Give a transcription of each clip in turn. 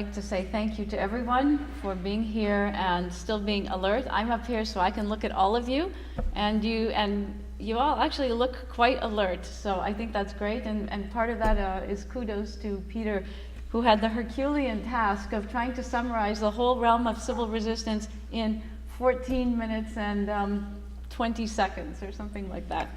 like to say thank you to everyone for being here and still being alert. I'm up here so I can look at all of you, and you all actually look quite alert. So I think that's great, and part of that is kudos to Peter, who had the Herculean task of trying to summarize the whole realm of civil resistance in 14 minutes and 20 seconds or something like that.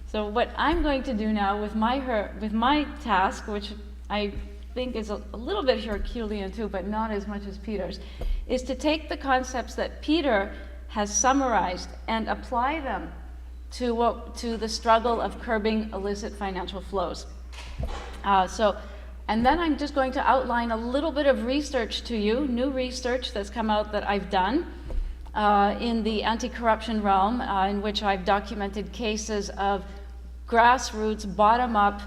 So what I'm going to do now with my task, which I think is a little bit Herculean too, but not as much as Peter's, is to take the concepts that Peter has summarized and apply them to the struggle of curbing illicit financial flows. And then I'm just going to outline a little bit of research to you, new research that's come out that I've done in the anti-corruption realm, in which I've documented cases of grassroots, bottom-up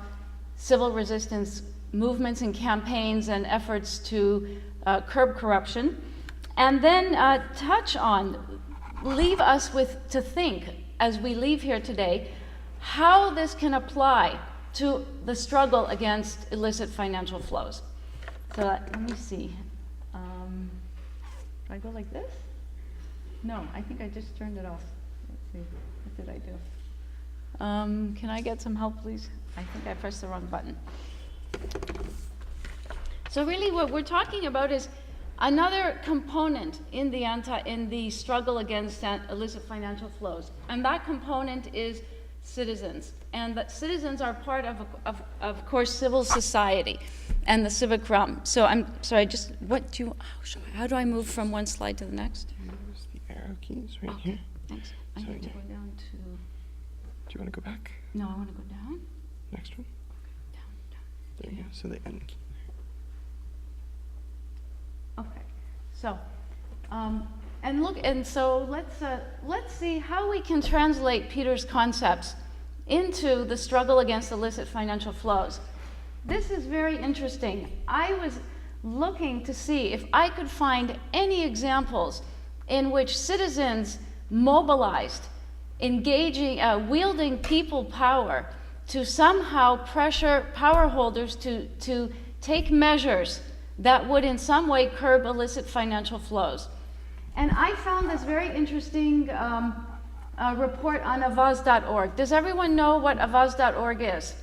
civil resistance movements and campaigns and efforts to curb corruption. And then leave us to think, as we leave here today, how this can apply to the struggle against illicit financial flows. So let me see. Do I go like this? No, I think I just turned it off. Let's see, what did I do? Can I get some help, please? I think I pressed the wrong button. So really what we're talking about is another component in the struggle against illicit financial flows. And that component is citizens. And that citizens are part of course, civil society and the civic realm. So I'm sorry, how do I move from one slide to the next? Use the arrow keys right here. Thanks. I need to go down to... Do you want to go back? No, I want to go down. Next one? Down. There you go, so the end key. Okay, so, let's see how we can translate Peter's concepts into the struggle against illicit financial flows. This is very interesting. I was looking to see if I could find any examples in which citizens mobilized, engaging, wielding people power to somehow pressure power holders to take measures that would in some way curb illicit financial flows. And I found this very interesting report on avaz.org. Does everyone know what avaz.org is?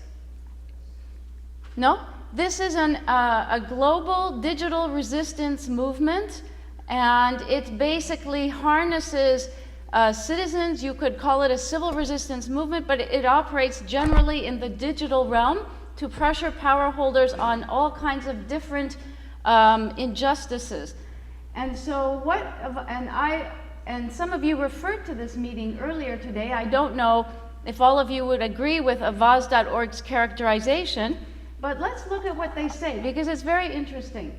No? This is a global digital resistance movement, and it basically harnesses citizens. You could call it a civil resistance movement, but it operates generally in the digital realm to pressure power holders on all kinds of different injustices. And so and some of you referred to this meeting earlier today. I don't know if all of you would agree with avaz.org's characterization, but let's look at what they say, because it's very interesting.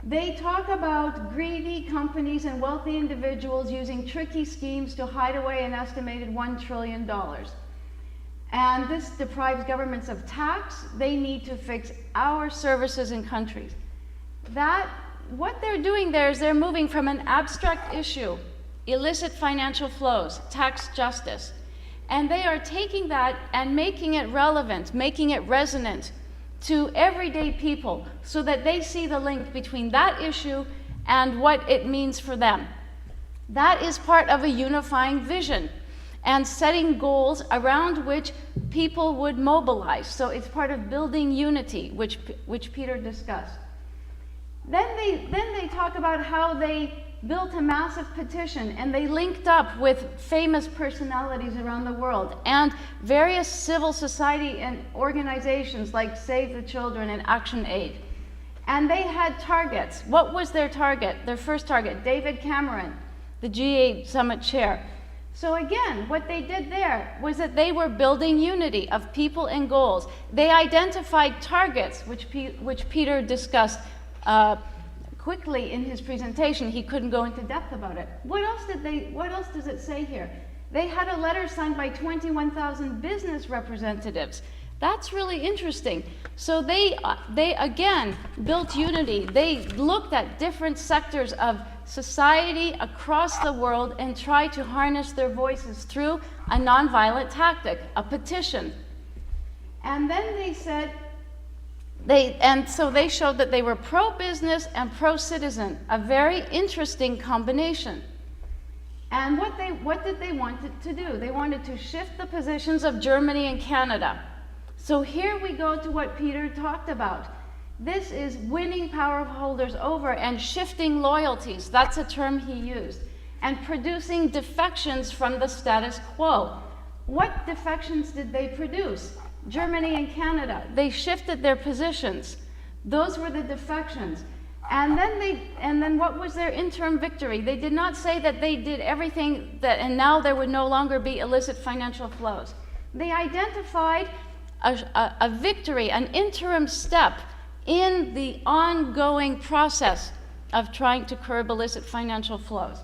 They talk about greedy companies and wealthy individuals using tricky schemes to hide away an estimated $1 trillion. And this deprives governments of tax. They need to fix our services and countries. What they're doing there is they're moving from an abstract issue, illicit financial flows, tax justice, and they are taking that and making it relevant, making it resonant to everyday people so that they see the link between that issue and what it means for them. That is part of a unifying vision and setting goals around which people would mobilize. So it's part of building unity, which Peter discussed. Then they talk about how they built a massive petition and they linked up with famous personalities around the world and various civil society and organizations like Save the Children and Action Aid. And they had targets. What was their target? Their first target, David Cameron, the G8 summit chair. So again, what they did there was that they were building unity of people and goals. They identified targets, which Peter discussed quickly in his presentation. He couldn't go into depth about it. What else does it say here? They had a letter signed by 21,000 business representatives. That's really interesting. So they again built unity. They looked at different sectors of society across the world and tried to harness their voices through a nonviolent tactic, a petition. And then they said, And so they showed that they were pro-business and pro-citizen, a very interesting combination. And what did they want to do? They wanted to shift the positions of Germany and Canada. So here we go to what Peter talked about. This is winning power holders over and shifting loyalties. That's a term he used. And producing defections from the status quo. What defections did they produce? Germany and Canada. They shifted their positions. Those were the defections. And then what was their interim victory? They did not say that they did everything and now there would no longer be illicit financial flows. They identified a victory, an interim step in the ongoing process of trying to curb illicit financial flows.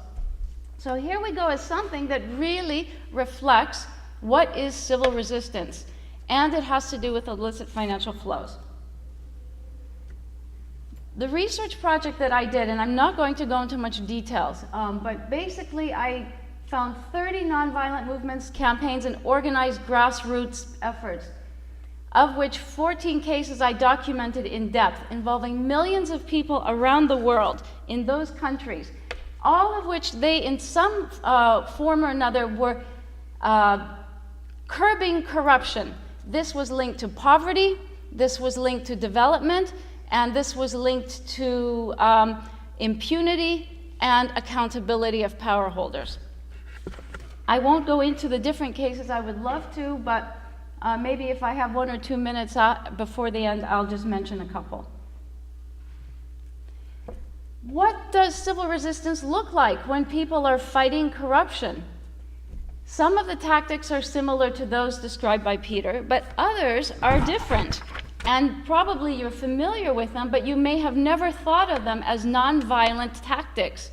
So here we go as something that really reflects what is civil resistance, and it has to do with illicit financial flows. The research project that I did, and I'm not going to go into much details, but basically I found 30 nonviolent movements, campaigns, and organized grassroots efforts, of which 14 cases I documented in depth, involving millions of people around the world in those countries, all of which they, in some form or another, were curbing corruption. This was linked to poverty, this was linked to development, and this was linked to impunity and accountability of power holders. I won't go into the different cases, I would love to, but maybe if I have 1 or 2 minutes before the end, I'll just mention a couple. What does civil resistance look like when people are fighting corruption? Some of the tactics are similar to those described by Peter, but others are different. And probably you're familiar with them, but you may have never thought of them as nonviolent tactics.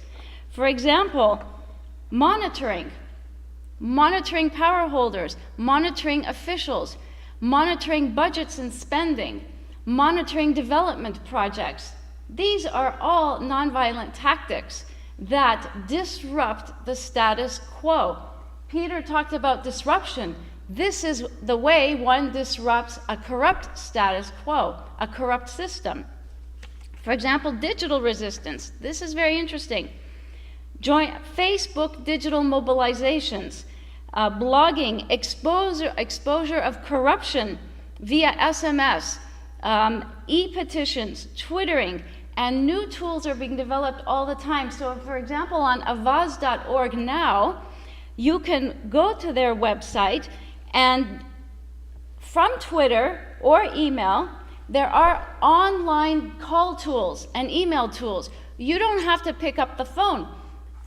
For example, monitoring power holders, monitoring officials, monitoring budgets and spending, monitoring development projects. These are all nonviolent tactics that disrupt the status quo. Peter talked about disruption. This is the way one disrupts a corrupt status quo, a corrupt system. For example, digital resistance. This is very interesting. Join Facebook digital mobilizations, blogging, exposure of corruption via SMS, e-petitions, Twittering, and new tools are being developed all the time. So, for example, on avaz.org now, you can go to their website, and from Twitter or email, there are online call tools and email tools. You don't have to pick up the phone.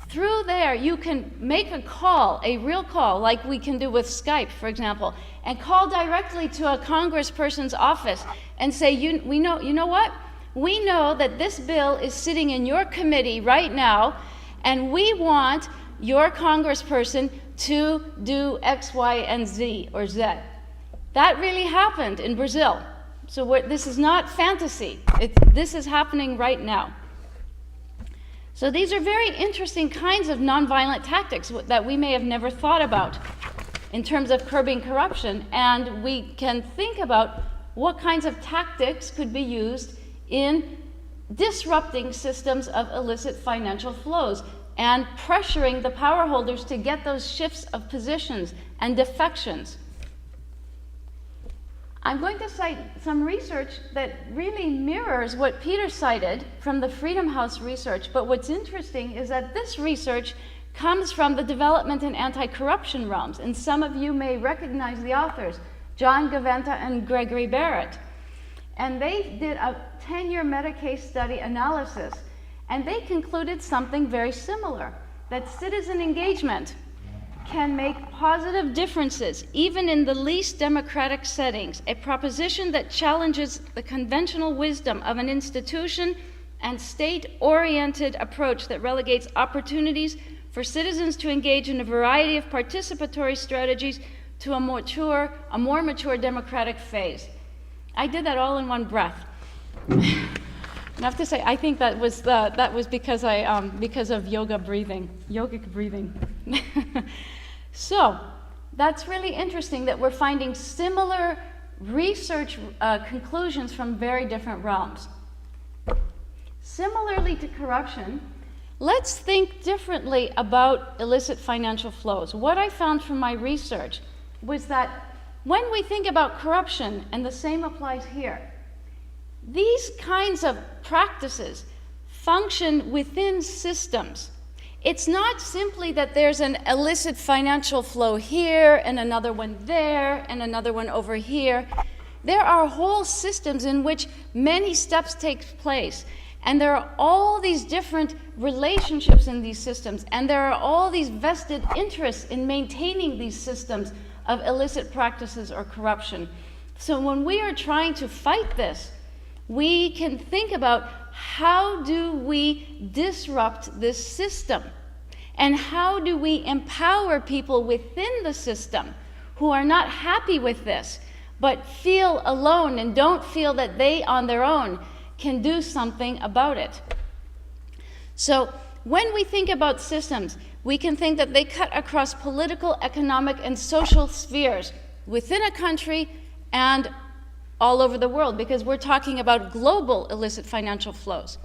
Through there, you can make a call, a real call, like we can do with Skype, for example, and call directly to a congressperson's office and say, you know what? We know that this bill is sitting in your committee right now, and we want your congressperson to do X, Y, and Z, or Z. That really happened in Brazil. So this is not fantasy. This is happening right now. So these are very interesting kinds of nonviolent tactics that we may have never thought about in terms of curbing corruption, and we can think about what kinds of tactics could be used in disrupting systems of illicit financial flows and pressuring the power holders to get those shifts of positions and defections. I'm going to cite some research that really mirrors what Peter cited from the Freedom House research, but what's interesting is that this research comes from the development and anti-corruption realms, and some of you may recognize the authors, John Gaventa and Gregory Barrett. And they did a 10-year meta-case study analysis, and they concluded something very similar, that citizen engagement can make positive differences, even in the least democratic settings, a proposition that challenges the conventional wisdom of an institution and state-oriented approach that relegates opportunities for citizens to engage in a variety of participatory strategies to a more mature democratic phase. I did that all in one breath. I have to say, I think that was because of yogic breathing. So that's really interesting that we're finding similar research conclusions from very different realms. Similarly to corruption, let's think differently about illicit financial flows. What I found from my research was that when we think about corruption, and the same applies here, these kinds of practices function within systems. It's not simply that there's an illicit financial flow here, and another one there, and another one over here. There are whole systems in which many steps take place. And there are all these different relationships in these systems, and there are all these vested interests in maintaining these systems of illicit practices or corruption. So when we are trying to fight this, we can think about how do we disrupt this system, and how do we empower people within the system who are not happy with this, but feel alone and don't feel that they on their own can do something about it. So when we think about systems, we can think that they cut across political, economic, and social spheres within a country and all over the world, because we're talking about global illicit financial flows.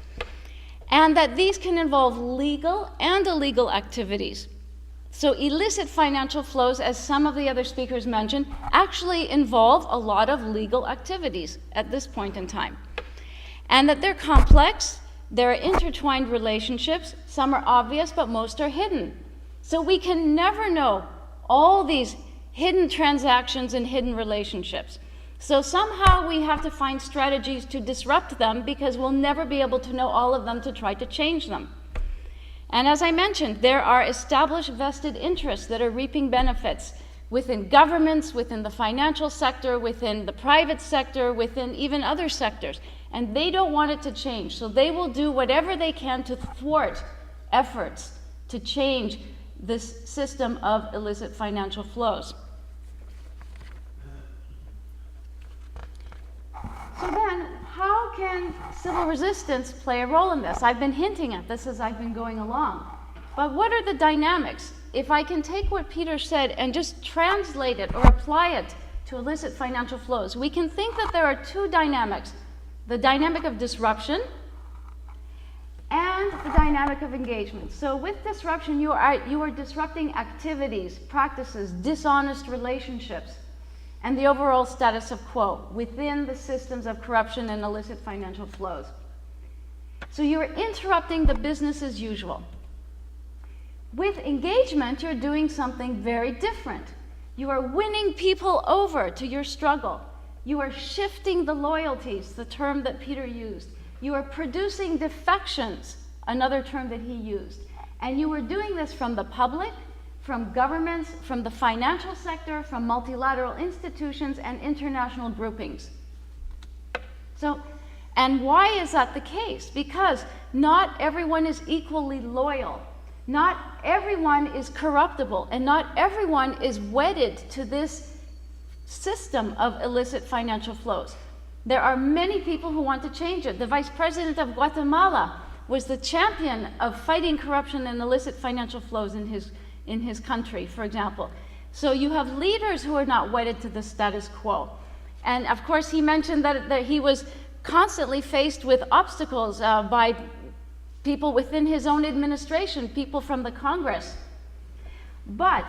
And that these can involve legal and illegal activities. So illicit financial flows, as some of the other speakers mentioned, actually involve a lot of legal activities at this point in time. And that they're complex, they're intertwined relationships, some are obvious, but most are hidden. So we can never know all these hidden transactions and hidden relationships. So somehow we have to find strategies to disrupt them, because we'll never be able to know all of them to try to change them. And as I mentioned, there are established vested interests that are reaping benefits within governments, within the financial sector, within the private sector, within even other sectors. And they don't want it to change. So they will do whatever they can to thwart efforts to change this system of illicit financial flows. So then, how can civil resistance play a role in this? I've been hinting at this as I've been going along. But what are the dynamics? If I can take what Peter said and just translate it or apply it to illicit financial flows, we can think that there are two dynamics: the dynamic of disruption and the dynamic of engagement. So with disruption, you are disrupting activities, practices, dishonest relationships, and the overall status of quo within the systems of corruption and illicit financial flows. So you're interrupting the business as usual. With engagement, you're doing something very different. You are winning people over to your struggle. You are shifting the loyalties, the term that Peter used. You are producing defections, another term that he used. And you are doing this from the public, from governments, from the financial sector, from multilateral institutions and international groupings. So, and why is that the case? Because not everyone is equally loyal. Not everyone is corruptible, and not everyone is wedded to this system of illicit financial flows. There are many people who want to change it. The Vice President of Guatemala was the champion of fighting corruption and illicit financial flows in his country, for example. So you have leaders who are not wedded to the status quo. And of course, he mentioned that he was constantly faced with obstacles by people within his own administration, people from the Congress. But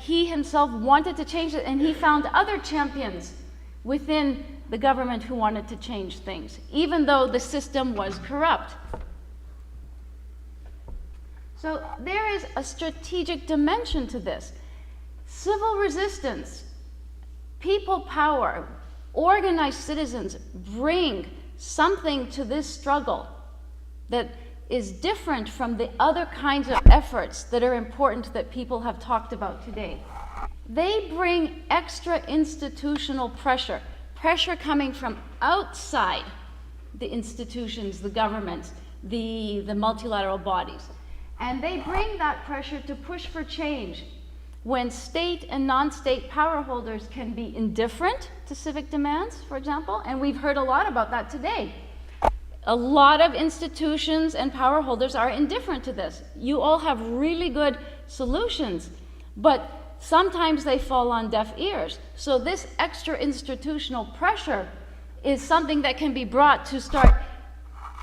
he himself wanted to change it, and he found other champions within the government who wanted to change things, even though the system was corrupt. So there is a strategic dimension to this. Civil resistance, people power, organized citizens bring something to this struggle that is different from the other kinds of efforts that are important that people have talked about today. They bring extra institutional pressure coming from outside the institutions, the governments, the multilateral bodies. And they bring that pressure to push for change when state and non-state power holders can be indifferent to civic demands, for example, and we've heard a lot about that today. A lot of institutions and power holders are indifferent to this. You all have really good solutions, but sometimes they fall on deaf ears. So this extra institutional pressure is something that can be brought to start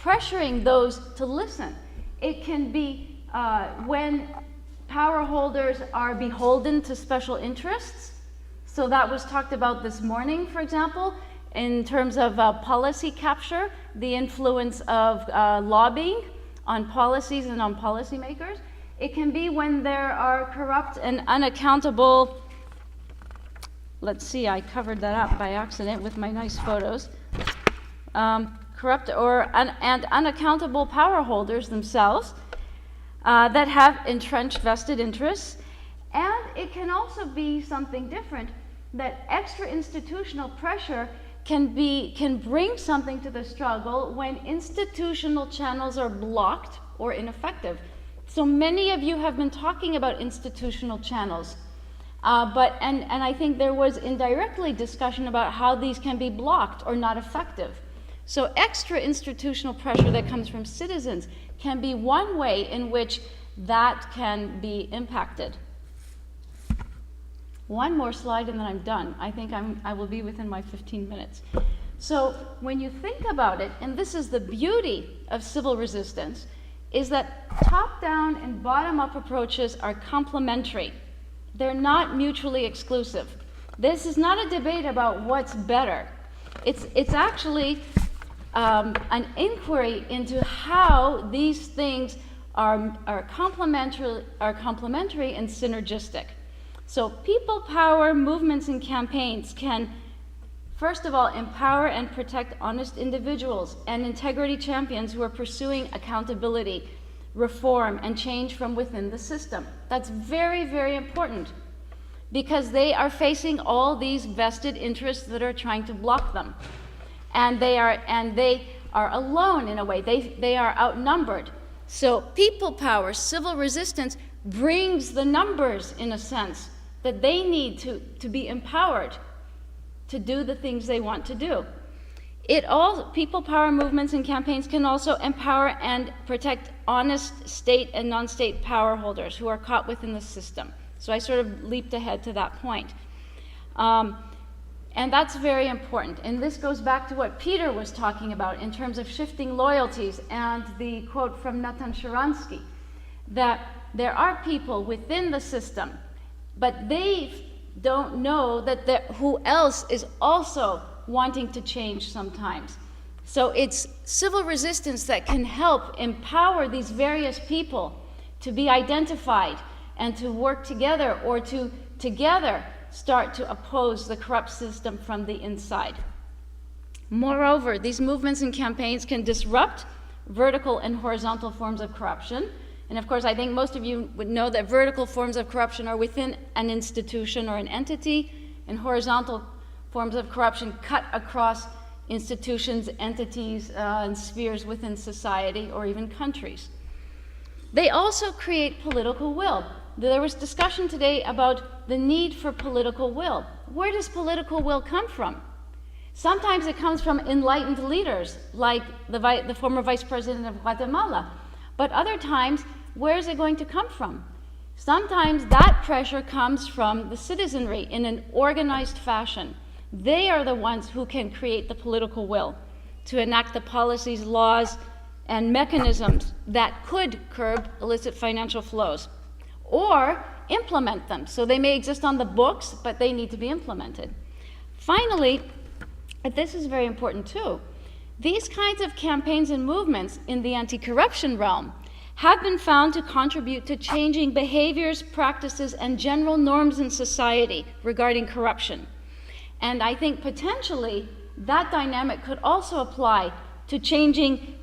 pressuring those to listen. It can be when power holders are beholden to special interests. So that was talked about this morning, for example, in terms of policy capture, the influence of lobbying on policies and on policymakers. It can be when there are corrupt and unaccountable, let's see, I covered that up by accident with my nice photos, corrupt and unaccountable power holders themselves that have entrenched vested interests. And it can also be something different, that extra institutional pressure can bring something to the struggle when institutional channels are blocked or ineffective. So many of you have been talking about institutional channels, and I think there was indirectly discussion about how these can be blocked or not effective. So extra institutional pressure that comes from citizens can be one way in which that can be impacted. One more slide and then I'm done. I think I will be within my 15 minutes. So when you think about it, and this is the beauty of civil resistance, is that top-down and bottom-up approaches are complementary. They're not mutually exclusive. This is not a debate about what's better. It's actually an inquiry into how these things are complementary and synergistic. So people power movements and campaigns can, first of all, empower and protect honest individuals and integrity champions who are pursuing accountability, reform, and change from within the system. That's very, very important because they are facing all these vested interests that are trying to block them. And they are alone in a way. They are outnumbered. So people power, civil resistance, brings the numbers, in a sense, that they need to be empowered to do the things they want to do. People power movements and campaigns can also empower and protect honest state and non-state power holders who are caught within the system. So I sort of leaped ahead to that point. And that's very important. And this goes back to what Peter was talking about in terms of shifting loyalties and the quote from Natan Sharansky, that there are people within the system, but they don't know that who else is also wanting to change sometimes. So it's civil resistance that can help empower these various people to be identified and to work together, or to together start to oppose the corrupt system from the inside. Moreover, these movements and campaigns can disrupt vertical and horizontal forms of corruption. And of course, I think most of you would know that vertical forms of corruption are within an institution or an entity, and horizontal forms of corruption cut across institutions, entities, and spheres within society or even countries. They also create political will. There was discussion today about the need for political will. Where does political will come from? Sometimes it comes from enlightened leaders, like the former vice president of Guatemala. But other times, where is it going to come from? Sometimes that pressure comes from the citizenry in an organized fashion. They are the ones who can create the political will to enact the policies, laws, and mechanisms that could curb illicit financial flows, or implement them. So they may exist on the books, but they need to be implemented. Finally, and this is very important too, these kinds of campaigns and movements in the anti-corruption realm have been found to contribute to changing behaviors, practices, and general norms in society regarding corruption. And I think potentially that dynamic could also apply to changing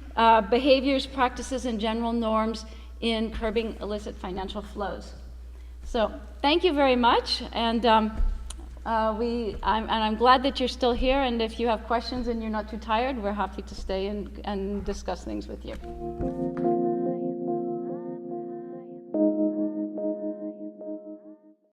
behaviors, practices, and general norms in curbing illicit financial flows. So thank you very much, and I'm glad that you're still here, and if you have questions and you're not too tired, we're happy to stay and discuss things with you.